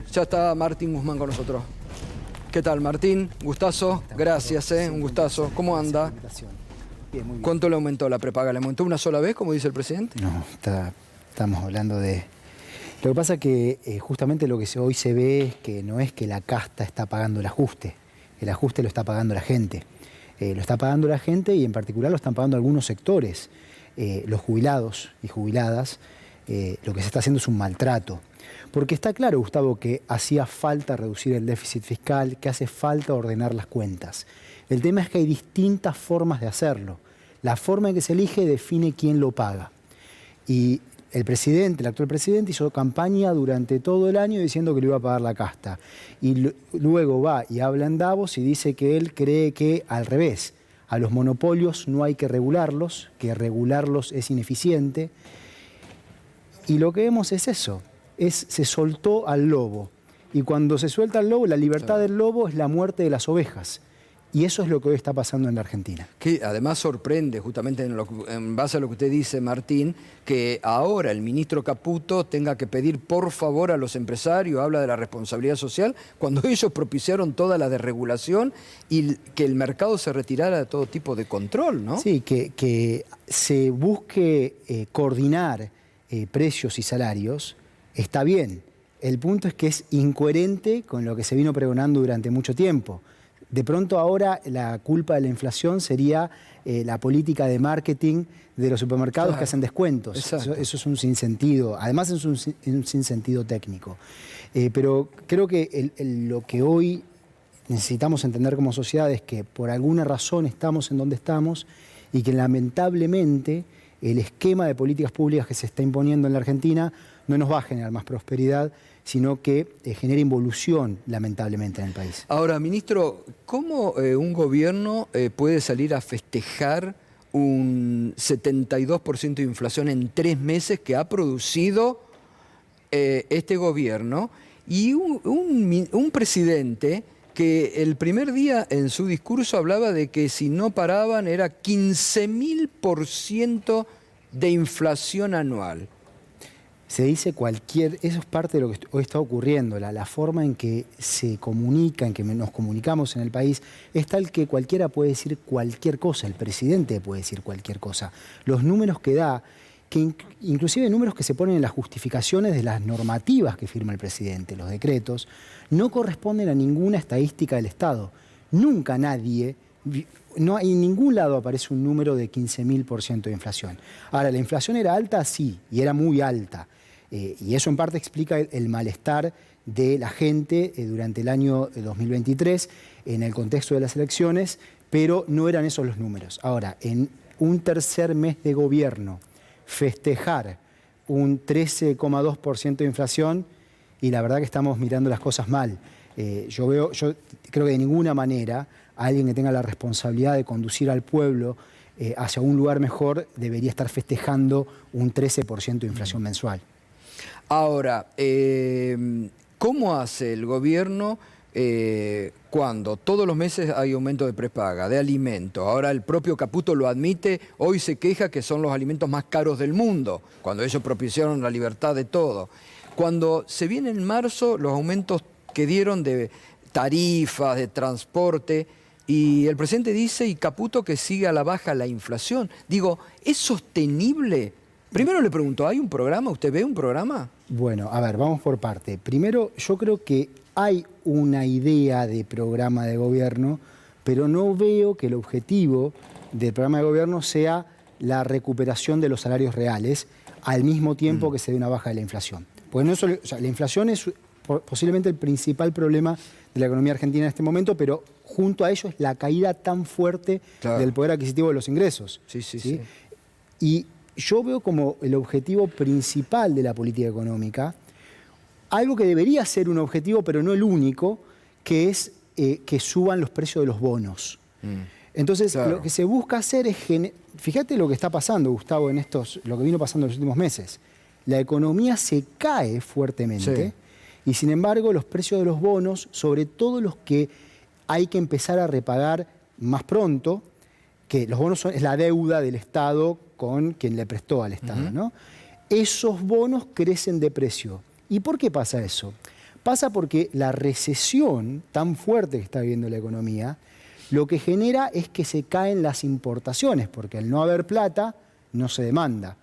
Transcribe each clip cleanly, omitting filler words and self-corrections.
Ya está Martín Guzmán con nosotros. ¿Qué tal, Martín? Gustazo. Gracias, un gustazo. ¿Cómo anda? Bien, muy bien. ¿Cuánto le aumentó la prepaga? ¿Le aumentó una sola vez, como dice el presidente? No, estamos hablando de... Lo que pasa es que justamente lo que hoy se ve es que no es que la casta está pagando el ajuste lo está pagando la gente. Lo está pagando la gente y en particular lo están pagando algunos sectores. Los jubilados y jubiladas, lo que se está haciendo es un maltrato. Porque está claro, Gustavo, que hacía falta reducir el déficit fiscal, que hace falta ordenar las cuentas. El tema es que hay distintas formas de hacerlo. La forma en que se elige define quién lo paga. Y el actual presidente, hizo campaña durante todo el año diciendo que le iba a pagar la casta. Y luego va y habla en Davos y dice que él cree que al revés. A los monopolios no hay que regularlos, que regularlos es ineficiente. Y lo que vemos es eso. Se soltó al lobo. Y cuando se suelta al lobo, la libertad del lobo es la muerte de las ovejas. Y eso es lo que hoy está pasando en la Argentina. Que además sorprende, justamente en base a lo que usted dice, Martín, que ahora el ministro Caputo tenga que pedir por favor a los empresarios, habla de la responsabilidad social, cuando ellos propiciaron toda la desregulación y que el mercado se retirara de todo tipo de control, ¿no? Sí, que se busque coordinar precios y salarios. Está bien, el punto es que es incoherente con lo que se vino pregonando durante mucho tiempo. De pronto ahora la culpa de la inflación sería la política de marketing de los supermercados, claro, que hacen descuentos. Eso es un sinsentido, además es un sinsentido técnico. Pero creo que lo que hoy necesitamos entender como sociedad es que por alguna razón estamos en donde estamos y que lamentablemente el esquema de políticas públicas que se está imponiendo en la Argentina no nos va a generar más prosperidad, sino que genera involución, lamentablemente, en el país. Ahora, ministro, ¿cómo un gobierno puede salir a festejar un 72% de inflación en 3 meses que ha producido este gobierno y un presidente que el primer día en su discurso hablaba de que si no paraban era 15.000% de inflación anual? Se dice eso es parte de lo que hoy está ocurriendo. La forma en que se comunica, en que nos comunicamos en el país, es tal que cualquiera puede decir cualquier cosa, el presidente puede decir cualquier cosa. Los números que da, que inclusive números que se ponen en las justificaciones de las normativas que firma el presidente, los decretos, no corresponden a ninguna estadística del Estado. Nunca nadie... No, en ningún lado aparece un número de 15.000% de inflación. Ahora, ¿la inflación era alta? Sí, y era muy alta. Y eso en parte explica el malestar de la gente durante el año 2023 en el contexto de las elecciones, pero no eran esos los números. Ahora, en un tercer mes de gobierno, festejar un 13,2% de inflación, y la verdad que estamos mirando las cosas mal. Yo creo que de ninguna manera alguien que tenga la responsabilidad de conducir al pueblo hacia un lugar mejor debería estar festejando un 13% de inflación mensual. Ahora, ¿cómo hace el gobierno cuando todos los meses hay aumento de prepaga, de alimentos? Ahora el propio Caputo lo admite, hoy se queja que son los alimentos más caros del mundo, cuando ellos propiciaron la libertad de todo. Cuando se viene en marzo los aumentos que dieron de tarifas, de transporte, y el presidente dice, y Caputo, que sigue a la baja la inflación. Digo, ¿es sostenible? Primero le pregunto, ¿hay un programa? ¿Usted ve un programa? Bueno, a ver, vamos por parte. Primero, yo creo que hay una idea de programa de gobierno, pero no veo que el objetivo del programa de gobierno sea la recuperación de los salarios reales al mismo tiempo que se dé una baja de la inflación. Porque no solo, o sea, la inflación es posiblemente el principal problema de la economía argentina en este momento, pero junto a ello es la caída tan fuerte, claro, del poder adquisitivo de los ingresos. Sí. Y yo veo como el objetivo principal de la política económica algo que debería ser un objetivo, pero no el único, que es que suban los precios de los bonos. Entonces, claro, lo que se busca hacer es... Fíjate lo que está pasando, Gustavo, lo que vino pasando en los últimos meses. La economía se cae fuertemente, sí, y sin embargo los precios de los bonos, sobre todo los que hay que empezar a repagar más pronto, que los bonos es la deuda del Estado con quien le prestó al Estado, ¿no? Esos bonos crecen de precio. ¿Y por qué pasa eso? Pasa porque la recesión tan fuerte que está viviendo la economía, lo que genera es que se caen las importaciones, porque al no haber plata, no se demanda.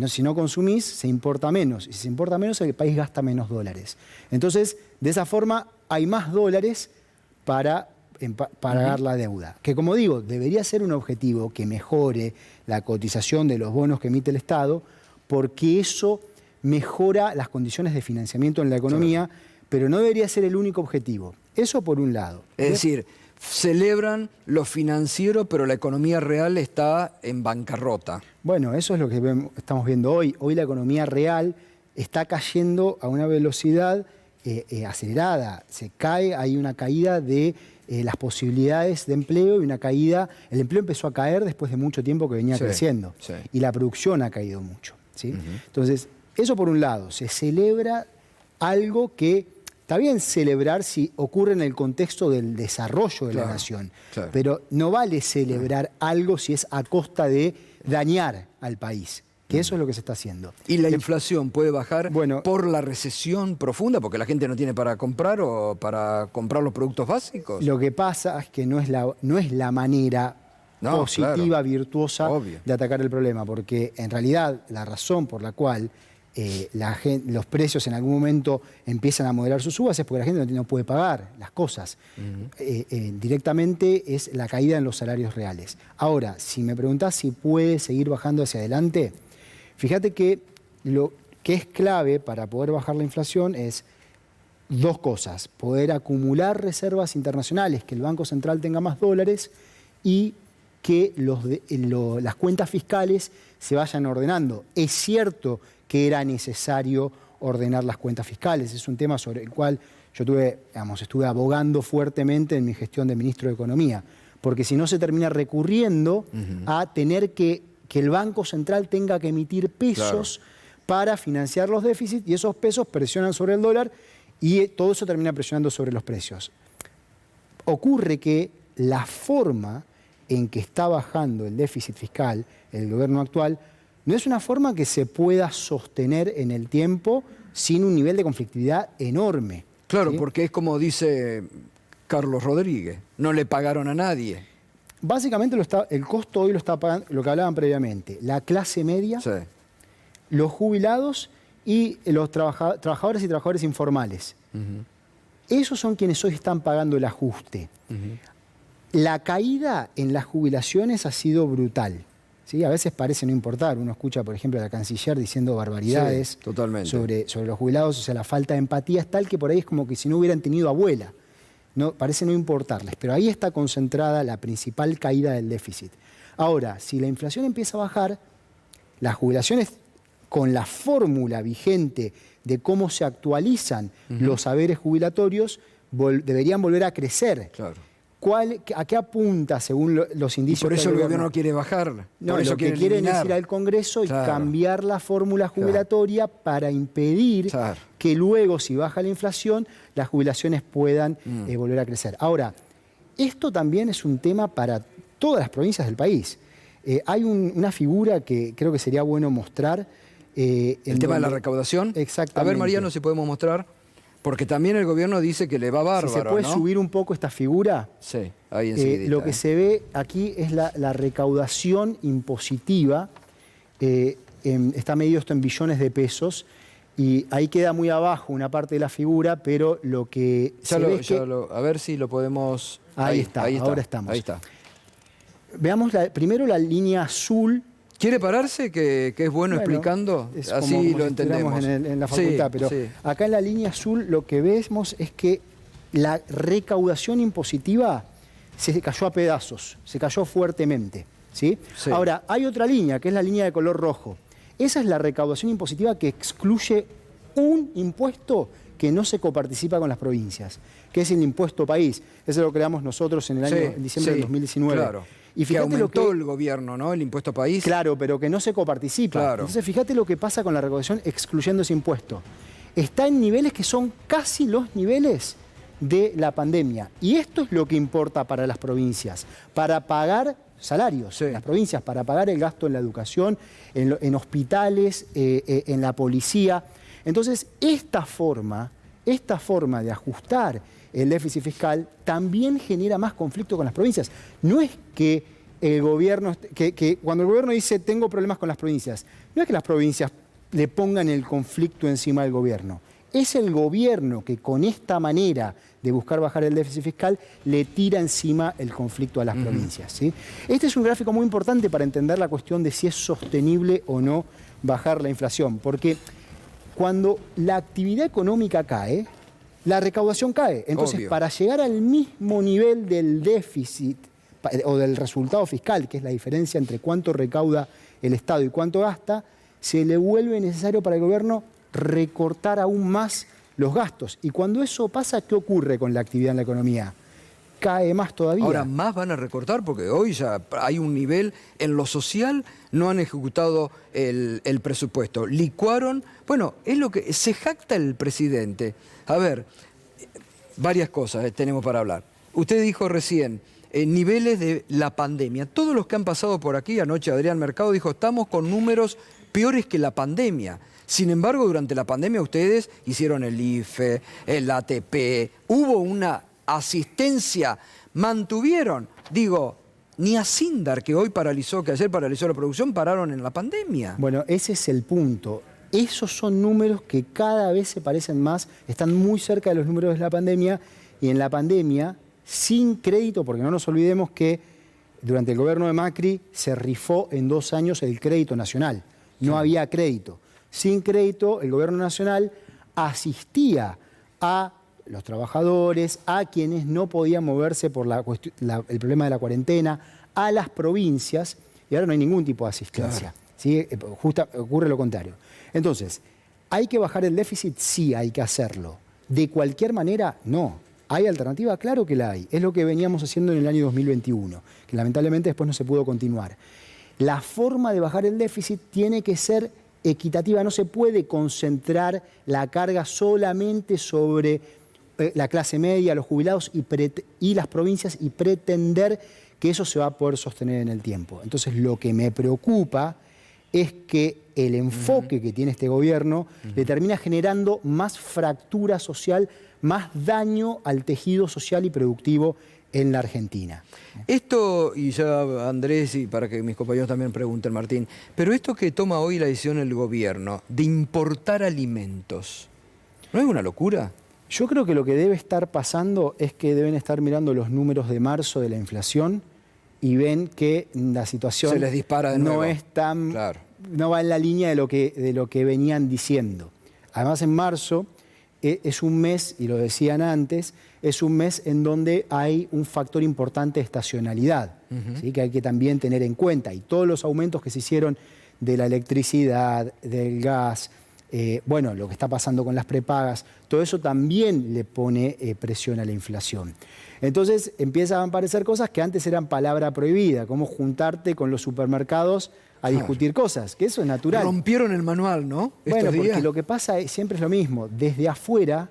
Si no consumís, se importa menos. Y si se importa menos, el país gasta menos dólares. Entonces, de esa forma, hay más dólares para pagar la deuda. Que, como digo, debería ser un objetivo que mejore la cotización de los bonos que emite el Estado, porque eso mejora las condiciones de financiamiento en la economía, pero no debería ser el único objetivo. Eso por un lado. Es decir, celebran lo financiero, pero la economía real está en bancarrota. Bueno, eso es lo que estamos viendo hoy. Hoy la economía real está cayendo a una velocidad acelerada. Se cae, hay una caída de las posibilidades de empleo y una caída. El empleo empezó a caer después de mucho tiempo que venía creciendo. Sí. Y la producción ha caído mucho. ¿Sí? Entonces, eso por un lado, se celebra algo que está bien celebrar si ocurre en el contexto del desarrollo de la nación, pero no vale celebrar algo si es a costa de dañar al país, que eso es lo que se está haciendo. ¿Y la inflación puede bajar por la recesión profunda, porque la gente no tiene para comprar o para comprar los productos básicos? Lo que pasa es que no es la manera positiva, virtuosa de atacar el problema, porque en realidad la razón por la cual los precios en algún momento empiezan a moderar sus subas es porque la gente no puede pagar las cosas. Directamente es la caída en los salarios reales. Ahora, si me preguntás si puede seguir bajando hacia adelante, fíjate que lo que es clave para poder bajar la inflación es dos cosas: poder acumular reservas internacionales, que el Banco Central tenga más dólares y que las cuentas fiscales se vayan ordenando. Es cierto que era necesario ordenar las cuentas fiscales. Es un tema sobre el cual yo estuve abogando fuertemente en mi gestión de ministro de Economía, porque si no se termina recurriendo a tener que el Banco Central tenga que emitir pesos para financiar los déficits, y esos pesos presionan sobre el dólar y todo eso termina presionando sobre los precios. Ocurre que la forma en que está bajando el déficit fiscal el gobierno actual no es una forma que se pueda sostener en el tiempo sin un nivel de conflictividad enorme. Claro, ¿sí? Porque es como dice Carlos Rodríguez, no le pagaron a nadie. Básicamente el costo hoy lo está pagando, lo que hablaban previamente, la clase media, los jubilados y los trabajadores y trabajadoras informales. Esos son quienes hoy están pagando el ajuste. La caída en las jubilaciones ha sido brutal. ¿Sí? A veces parece no importar. Uno escucha, por ejemplo, a la canciller diciendo barbaridades sobre los jubilados. O sea, la falta de empatía es tal que por ahí es como que si no hubieran tenido abuela. Parece no importarles. Pero ahí está concentrada la principal caída del déficit. Ahora, si la inflación empieza a bajar, las jubilaciones, con la fórmula vigente de cómo se actualizan los haberes jubilatorios, deberían volver a crecer. Claro. ¿A qué apunta según los indicios? Y por eso el gobierno quiere bajar. No, lo que quieren es ir al Congreso y cambiar la fórmula jubilatoria para impedir que luego, si baja la inflación, las jubilaciones puedan volver a crecer. Ahora, esto también es un tema para todas las provincias del país. Hay una figura que creo que sería bueno mostrar. ¿El tema de la recaudación? Exactamente. A ver, Mariano, si podemos mostrar. Porque también el gobierno dice que le va bárbaro, si se puede subir un poco esta figura. Sí, ahí enseguida. Lo que se ve aquí es la recaudación impositiva. Está medido esto en billones de pesos. Y ahí queda muy abajo una parte de la figura, pero lo que se ve es que... a ver si lo podemos... Ahí está, ahora estamos. Ahí está. Veamos primero la línea azul. ¿Quiere pararse? Que es bueno explicando. Así como lo entendemos. En la facultad, pero acá en la línea azul lo que vemos es que la recaudación impositiva se cayó a pedazos, se cayó fuertemente. ¿Sí? Ahora, hay otra línea, que es la línea de color rojo. Esa es la recaudación impositiva que excluye un impuesto que no se coparticipa con las provincias, que es el impuesto país. Ese lo creamos nosotros en diciembre del 2019. Claro. Y fíjate que aumentó el gobierno, ¿no? El impuesto país. Claro, pero que no se coparticipa. Claro. Entonces, fíjate lo que pasa con la recaudación excluyendo ese impuesto. Está en niveles que son casi los niveles de la pandemia. Y esto es lo que importa para las provincias, para pagar salarios en las provincias, para pagar el gasto en la educación, en hospitales, en la policía. Entonces, esta forma esta forma de ajustar el déficit fiscal también genera más conflicto con las provincias. No es que el gobierno, que cuando el gobierno dice tengo problemas con las provincias, no es que las provincias le pongan el conflicto encima del gobierno. Es el gobierno que con esta manera de buscar bajar el déficit fiscal le tira encima el conflicto a las provincias, ¿sí? Este es un gráfico muy importante para entender la cuestión de si es sostenible o no bajar la inflación, porque cuando la actividad económica cae, la recaudación cae. Entonces, obvio, para llegar al mismo nivel del déficit o del resultado fiscal, que es la diferencia entre cuánto recauda el Estado y cuánto gasta, se le vuelve necesario para el gobierno recortar aún más los gastos. Y cuando eso pasa, ¿qué ocurre con la actividad en la economía? Cae más todavía. ahora más van a recortar porque hoy ya hay un nivel en lo social, no han ejecutado el presupuesto, licuaron, bueno, es lo que se jacta el presidente. A ver, varias cosas tenemos para hablar. Usted dijo recién, niveles de la pandemia. Todos los que han pasado por aquí, anoche Adrián Mercado dijo, estamos con números peores que la pandemia. Sin embargo, durante la pandemia ustedes hicieron el IFE, el ATP, hubo una asistencia, mantuvieron, digo, ni a Sindar, que hoy paralizó, que ayer paralizó la producción, pararon en la pandemia. Bueno, ese es el punto. Esos son números que cada vez se parecen más, están muy cerca de los números de la pandemia, y en la pandemia, sin crédito, porque no nos olvidemos que durante el gobierno de Macri se rifó en 2 años el crédito nacional. No había crédito. Sin crédito, el gobierno nacional asistía a los trabajadores, a quienes no podían moverse por el problema de la cuarentena, a las provincias, y ahora no hay ningún tipo de asistencia. Claro. ¿Sí? Ocurre lo contrario. Entonces, ¿hay que bajar el déficit? Sí, hay que hacerlo. De cualquier manera, no. ¿Hay alternativa? Claro que la hay. Es lo que veníamos haciendo en el año 2021, que lamentablemente después no se pudo continuar. La forma de bajar el déficit tiene que ser equitativa, no se puede concentrar la carga solamente sobre la clase media, los jubilados y las provincias y pretender que eso se va a poder sostener en el tiempo. Entonces, lo que me preocupa es que el enfoque que tiene este gobierno le termina generando más fractura social, más daño al tejido social y productivo en la Argentina. Esto, y ya Andrés, y para que mis compañeros también pregunten, Martín, pero esto que toma hoy la decisión el gobierno de importar alimentos, ¿no es una locura? Yo creo que lo que debe estar pasando es que deben estar mirando los números de marzo de la inflación y ven que la situación se les dispara de nuevo. No es tan, claro, no va en la línea de lo que venían diciendo. Además, en marzo es un mes, y lo decían antes, es un mes en donde hay un factor importante de estacionalidad, ¿sí? Que hay que también tener en cuenta. Y todos los aumentos que se hicieron de la electricidad, del gas, bueno, lo que está pasando con las prepagas, todo eso también le pone presión a la inflación. Entonces empiezan a aparecer cosas que antes eran palabra prohibida, como juntarte con los supermercados a discutir cosas, que eso es natural. Rompieron el manual, ¿no? Bueno, porque lo que pasa siempre es lo mismo. Desde afuera,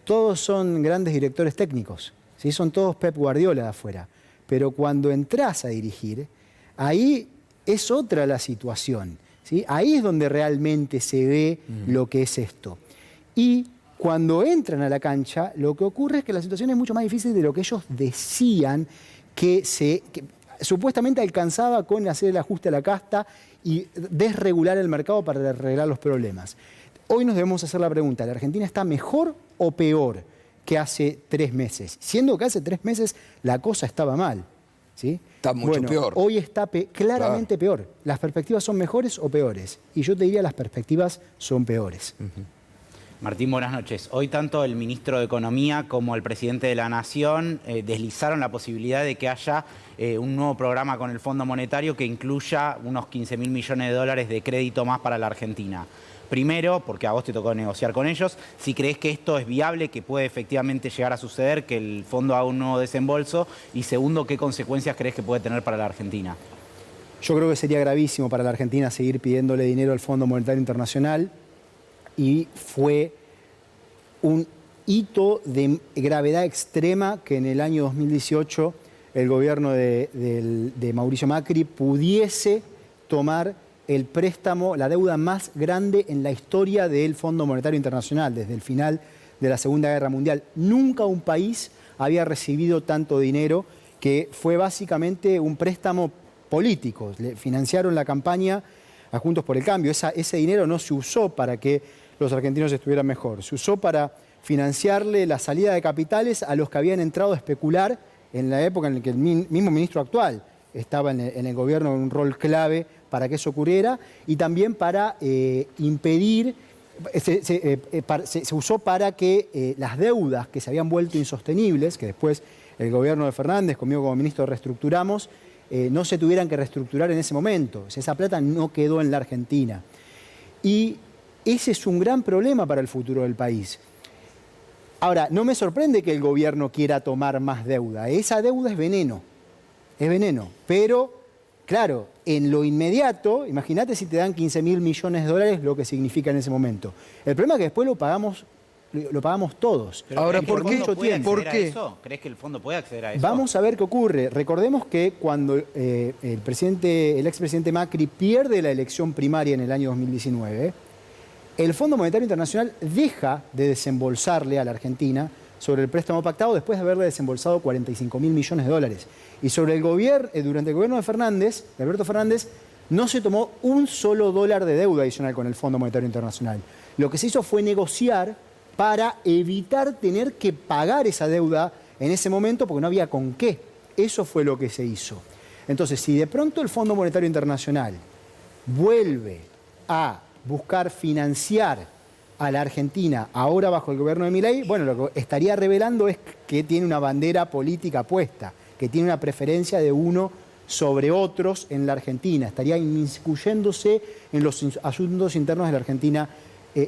todos son grandes directores técnicos, ¿sí? Son todos Pep Guardiola de afuera. Pero cuando entras a dirigir, ahí es otra la situación, ¿sí? Ahí es donde realmente se ve lo que es esto. Y cuando entran a la cancha, lo que ocurre es que la situación es mucho más difícil de lo que ellos decían que supuestamente alcanzaba con hacer el ajuste a la casta y desregular el mercado para arreglar los problemas. Hoy nos debemos hacer la pregunta, ¿la Argentina está mejor o peor que hace 3 meses? Siendo que hace 3 meses la cosa estaba mal, ¿sí? Está mucho peor. Hoy está claramente peor. ¿Las perspectivas son mejores o peores? Y yo te diría las perspectivas son peores. Martín, buenas noches. Hoy tanto el ministro de Economía como el presidente de la Nación deslizaron la posibilidad de que haya un nuevo programa con el Fondo Monetario que incluya unos 15.000 millones de dólares de crédito más para la Argentina. Primero, porque a vos te tocó negociar con ellos, si crees que esto es viable, que puede efectivamente llegar a suceder, que el fondo haga un nuevo desembolso. Y segundo, ¿qué consecuencias crees que puede tener para la Argentina? Yo creo que sería gravísimo para la Argentina seguir pidiéndole dinero al Fondo Monetario Internacional. Y fue un hito de gravedad extrema que en el año 2018 el gobierno de Mauricio Macri pudiese tomar el préstamo, la deuda más grande en la historia del Fondo Monetario Internacional, desde el final de la Segunda Guerra Mundial. Nunca un país había recibido tanto dinero, que fue básicamente un préstamo político. Le financiaron la campaña a Juntos por el Cambio. Ese dinero no se usó para que los argentinos estuvieran mejor. Se usó para financiarle la salida de capitales a los que habían entrado a especular en la época en la que el mismo ministro actual estaba en el gobierno en un rol clave para que eso ocurriera, y también para impedir, se usó para que las deudas que se habían vuelto insostenibles, que después el gobierno de Fernández, conmigo como ministro, reestructuramos, no se tuvieran que reestructurar en ese momento. O sea, esa plata no quedó en la Argentina. Y ese es un gran problema para el futuro del país. Ahora, no me sorprende que el gobierno quiera tomar más deuda. Esa deuda es veneno, pero, claro, en lo inmediato, imagínate si te dan 15.000 millones de dólares, lo que significa en ese momento. El problema es que después lo pagamos todos. Pero ahora, ¿por qué? ¿Por qué? ¿Crees que el fondo puede acceder a eso? Vamos a ver qué ocurre. Recordemos que cuando el expresidente Macri pierde la elección primaria en el año 2019, el Fondo Monetario Internacional deja de desembolsarle a la Argentina sobre el préstamo pactado después de haberle desembolsado 45.000 millones de dólares. Y sobre el durante el gobierno de Alberto Fernández, no se tomó un solo dólar de deuda adicional con el Fondo Monetario Internacional. Lo que se hizo fue negociar para evitar tener que pagar esa deuda en ese momento, porque no había con qué. Eso fue lo que se hizo. Entonces, si de pronto el Fondo Monetario Internacional vuelve a buscar financiar a la Argentina, ahora bajo el gobierno de Milei, bueno, lo que estaría revelando es que tiene una bandera política puesta, que tiene una preferencia de uno sobre otros en la Argentina. Estaría inmiscuyéndose en los asuntos internos de la Argentina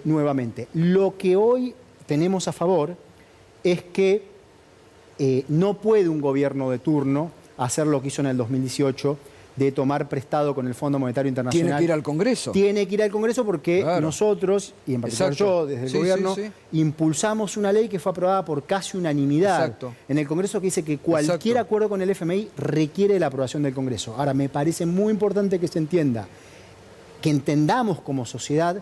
nuevamente. Lo que hoy tenemos a favor es que no puede un gobierno de turno hacer lo que hizo en el 2018, de tomar prestado con el Fondo Monetario Internacional. Tiene que ir al Congreso. Tiene que ir al Congreso porque nosotros, y en particular yo, desde el gobierno, impulsamos una ley que fue aprobada por casi unanimidad en el Congreso, que dice que cualquier acuerdo con el FMI requiere la aprobación del Congreso. Ahora, me parece muy importante que se entienda, que entendamos como sociedad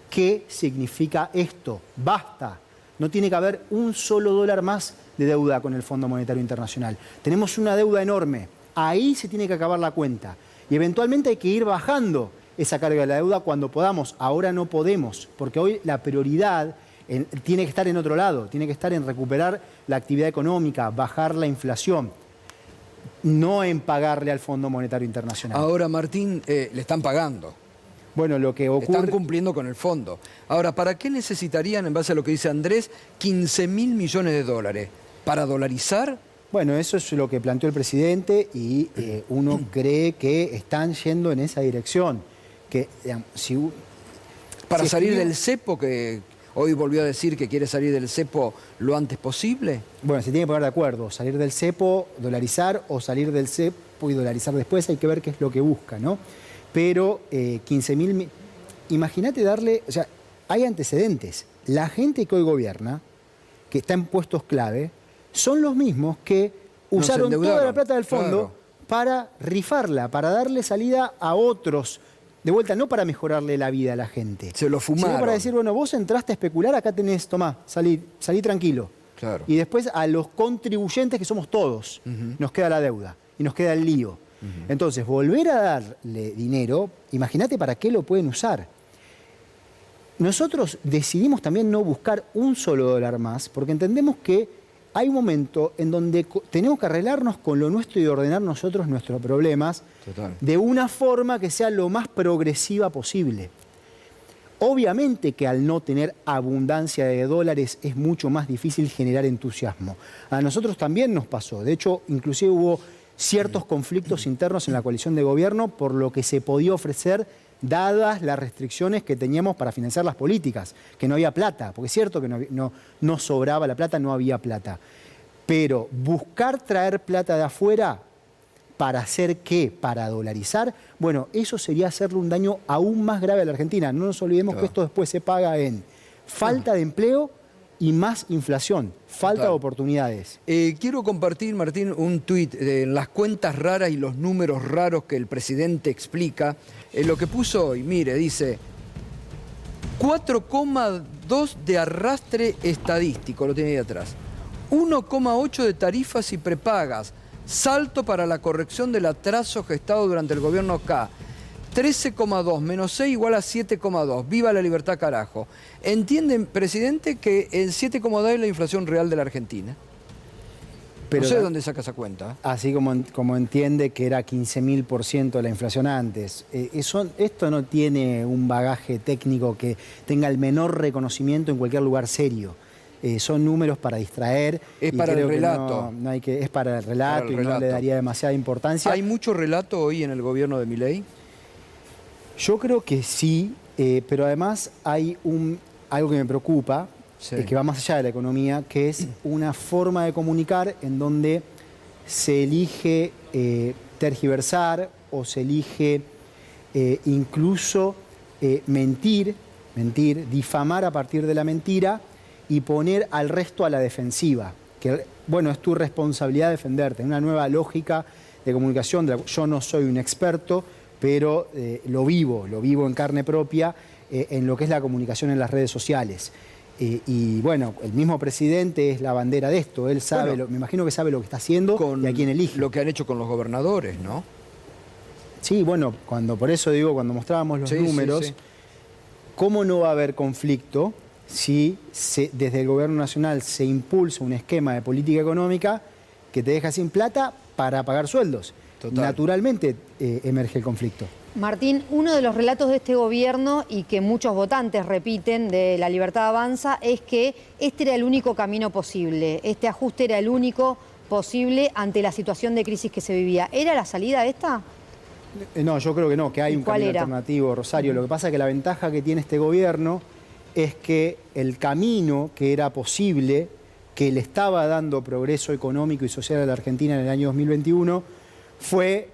qué significa esto. Basta. No tiene que haber un solo dólar más de deuda con el Fondo Monetario Internacional. Tenemos una deuda enorme. Ahí se tiene que acabar la cuenta. Y eventualmente hay que ir bajando esa carga de la deuda cuando podamos. Ahora no podemos, porque hoy la prioridad tiene que estar en otro lado. Tiene que estar en recuperar la actividad económica, bajar la inflación, no en pagarle al Fondo Monetario Internacional. Ahora, Martín, le están pagando. Bueno, lo que ocurre... Están cumpliendo con el fondo. Ahora, ¿para qué necesitarían, en base a lo que dice Andrés, 15.000 millones de dólares? ¿Para dolarizar? Bueno, eso es lo que planteó el presidente y uno cree que están yendo en esa dirección. Que, digamos, ¿Para salir del cepo, que hoy volvió a decir que quiere salir del cepo lo antes posible? Bueno, se tiene que poner de acuerdo. Salir del cepo, dolarizar, o salir del cepo y dolarizar después. Hay que ver qué es lo que busca, ¿no? Pero 15.000... Imagínate darle... O sea, hay antecedentes. La gente que hoy gobierna, que está en puestos clave, son los mismos que usaron toda la plata del fondo para rifarla, para darle salida a otros. De vuelta, no para mejorarle la vida a la gente. Se lo fumaron. Sino para decir, bueno, vos entraste a especular, acá tenés, tomá, salí tranquilo. Claro. Y después a los contribuyentes, que somos todos, nos queda la deuda y nos queda el lío. Entonces, volver a darle dinero, imagínate para qué lo pueden usar. Nosotros decidimos también no buscar un solo dólar más, porque entendemos que hay un momento en donde tenemos que arreglarnos con lo nuestro y ordenar nosotros nuestros problemas de una forma que sea lo más progresiva posible. Obviamente que al no tener abundancia de dólares es mucho más difícil generar entusiasmo. A nosotros también nos pasó. De hecho, inclusive hubo ciertos conflictos internos en la coalición de gobierno por lo que se podía ofrecer dadas las restricciones que teníamos para financiar las políticas, que no había plata, porque es cierto que no sobraba la plata, no había plata. Pero buscar traer plata de afuera, ¿para hacer qué? ¿Para dolarizar? Bueno, eso sería hacerle un daño aún más grave a la Argentina. No nos olvidemos que esto después se paga en falta de empleo y más inflación, falta de oportunidades. Quiero compartir, Martín, un tuit de las cuentas raras y los números raros que el presidente explica. Lo que puso hoy, mire, dice, 4,2 de arrastre estadístico, lo tiene ahí atrás. 1,8 de tarifas y prepagas. Salto para la corrección del atraso gestado durante el gobierno K. 13,2 menos 6 igual a 7,2. Viva la libertad, carajo. ¿Entienden, presidente, que el 7,2 es la inflación real de la Argentina? Pero no sé de dónde saca esa cuenta. Así como entiende que era 15.000% la inflación antes. Esto no tiene un bagaje técnico que tenga el menor reconocimiento en cualquier lugar serio. Son números para distraer. Es para el relato. Es para el relato y no le daría demasiada importancia. ¿Hay mucho relato hoy en el gobierno de Milei? Yo creo que sí, pero además hay algo que me preocupa, sí, que va más allá de la economía, que es una forma de comunicar en donde se elige tergiversar o se elige incluso mentir, difamar a partir de la mentira y poner al resto a la defensiva. Que, bueno, es tu responsabilidad defenderte, una nueva lógica de comunicación. Yo no soy un experto, pero lo vivo en carne propia en lo que es la comunicación en las redes sociales. Y bueno, el mismo presidente es la bandera de esto. Él sabe, me imagino que sabe lo que está haciendo y a quién elige. Lo que han hecho con los gobernadores, ¿no? Sí, bueno, por eso digo, cuando mostrábamos los números, sí. ¿Cómo no va a haber conflicto si desde el gobierno nacional se impulsa un esquema de política económica que te deja sin plata para pagar sueldos? Total. Naturalmente emerge el conflicto. Martín, uno de los relatos de este gobierno y que muchos votantes repiten de La Libertad Avanza es que este era el único camino posible, este ajuste era el único posible ante la situación de crisis que se vivía. ¿Era la salida esta? No, yo creo que no, que hay un camino alternativo, Rosario. Lo que pasa es que la ventaja que tiene este gobierno es que el camino que era posible, que le estaba dando progreso económico y social a la Argentina en el año 2021, fue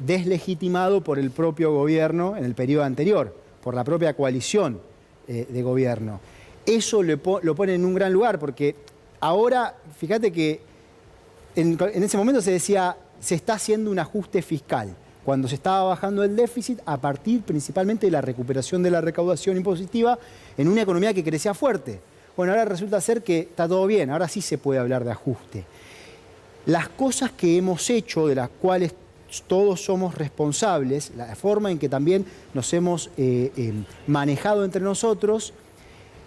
deslegitimado por el propio gobierno en el periodo anterior, por la propia coalición de gobierno. Eso lo pone en un gran lugar, porque ahora, fíjate que en ese momento se decía, se está haciendo un ajuste fiscal, cuando se estaba bajando el déficit a partir principalmente de la recuperación de la recaudación impositiva en una economía que crecía fuerte. Bueno, ahora resulta ser que está todo bien, ahora sí se puede hablar de ajuste. Las cosas que hemos hecho, de las cuales todos somos responsables, la forma en que también nos hemos manejado entre nosotros,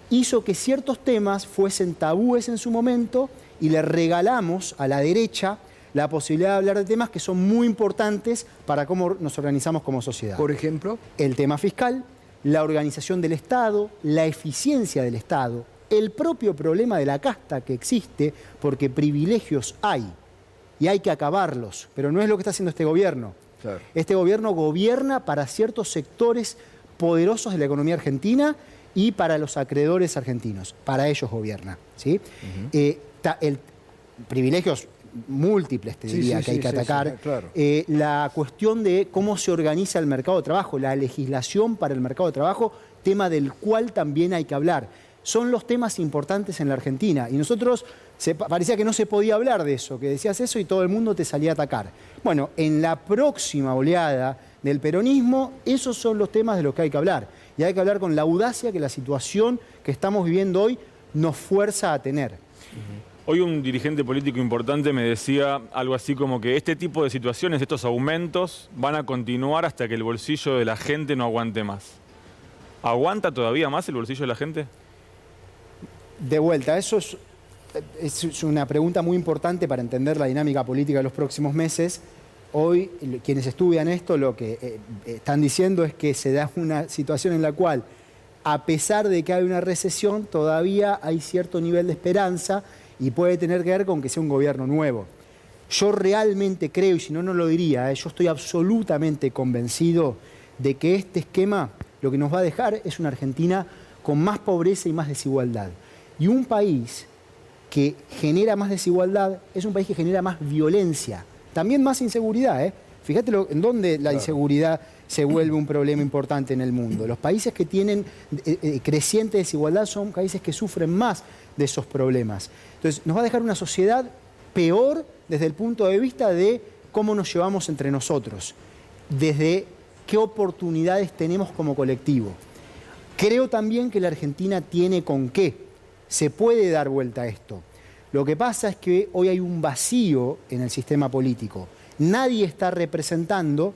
hizo que ciertos temas fuesen tabúes en su momento y le regalamos a la derecha la posibilidad de hablar de temas que son muy importantes para cómo nos organizamos como sociedad. Por ejemplo, el tema fiscal, la organización del Estado, la eficiencia del Estado, el propio problema de la casta que existe, porque privilegios hay. Y hay que acabarlos, pero no es lo que está haciendo este gobierno. Claro. Este gobierno gobierna para ciertos sectores poderosos de la economía argentina y para los acreedores argentinos. Para ellos gobierna, ¿sí? Privilegios múltiples, te diría, que hay que atacar. Claro. La cuestión de cómo se organiza el mercado de trabajo, la legislación para el mercado de trabajo, tema del cual también hay que hablar. Son los temas importantes en la Argentina. Y nosotros parecía que no se podía hablar de eso, que decías eso y todo el mundo te salía a atacar. Bueno, en la próxima oleada del peronismo, esos son los temas de los que hay que hablar. Y hay que hablar con la audacia que la situación que estamos viviendo hoy nos fuerza a tener. Hoy un dirigente político importante me decía algo así como que este tipo de situaciones, estos aumentos, van a continuar hasta que el bolsillo de la gente no aguante más. ¿Aguanta todavía más el bolsillo de la gente? De vuelta, eso es una pregunta muy importante para entender la dinámica política de los próximos meses. Hoy, quienes estudian esto, lo que están diciendo es que se da una situación en la cual, a pesar de que hay una recesión, todavía hay cierto nivel de esperanza y puede tener que ver con que sea un gobierno nuevo. Yo realmente creo, y si no, no lo diría, yo estoy absolutamente convencido de que este esquema lo que nos va a dejar es una Argentina con más pobreza y más desigualdad. Y un país que genera más desigualdad es un país que genera más violencia, también más inseguridad. Fíjate en dónde la inseguridad se vuelve un problema importante en el mundo. Los países que tienen creciente desigualdad son países que sufren más de esos problemas. Entonces, nos va a dejar una sociedad peor desde el punto de vista de cómo nos llevamos entre nosotros, desde qué oportunidades tenemos como colectivo. Creo también que la Argentina tiene con qué. Se puede dar vuelta a esto. Lo que pasa es que hoy hay un vacío en el sistema político. Nadie está representando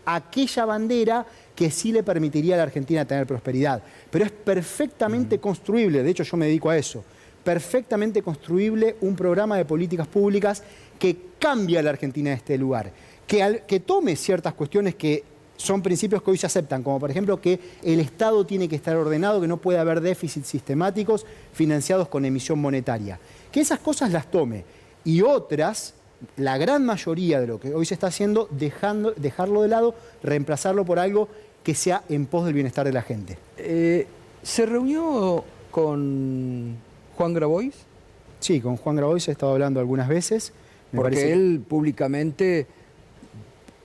aquella bandera que sí le permitiría a la Argentina tener prosperidad. Pero es perfectamente construible, de hecho yo me dedico a eso, perfectamente construible un programa de políticas públicas que cambie a la Argentina de este lugar, que tome ciertas cuestiones que son principios que hoy se aceptan, como por ejemplo que el Estado tiene que estar ordenado, que no puede haber déficits sistemáticos financiados con emisión monetaria. Que esas cosas las tome. Y otras, la gran mayoría de lo que hoy se está haciendo, dejarlo de lado, reemplazarlo por algo que sea en pos del bienestar de la gente. ¿Se reunió con Juan Grabois? Sí, con Juan Grabois he estado hablando algunas veces. Porque él públicamente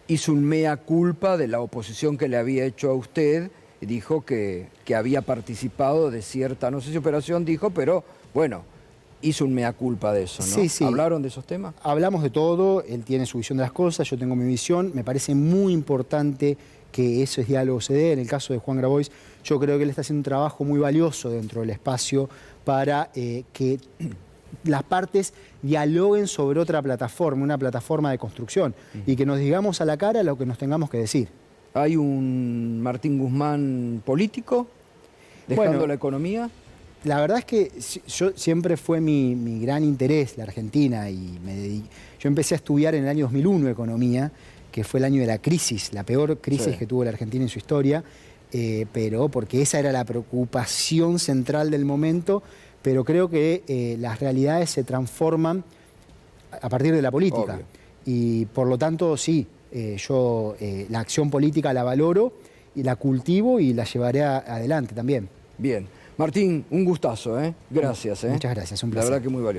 hizo un mea culpa de la oposición que le había hecho a usted y dijo que había participado de cierta, no sé si operación dijo, pero bueno, hizo un mea culpa de eso, ¿no? Sí, sí. ¿Hablaron de esos temas? Hablamos de todo, él tiene su visión de las cosas, yo tengo mi visión, me parece muy importante que ese diálogo se dé. En el caso de Juan Grabois, yo creo que él está haciendo un trabajo muy valioso dentro del espacio para que las partes dialoguen sobre otra plataforma, una plataforma de construcción, y que nos digamos a la cara lo que nos tengamos que decir. ¿Hay un Martín Guzmán político dejando Bueno, la economía? La verdad es que yo siempre fue mi gran interés la Argentina y yo empecé a estudiar en el año 2001 economía, que fue el año de la crisis, la peor crisis que tuvo la Argentina en su historia, pero porque esa era la preocupación central del momento. Pero creo que las realidades se transforman a partir de la política. Obvio. Y por lo tanto, sí, yo la acción política la valoro y la cultivo y la llevaré adelante también. Bien. Martín, un gustazo, ¿eh? Gracias, ¿eh? Muchas gracias, un placer. La verdad que muy valioso.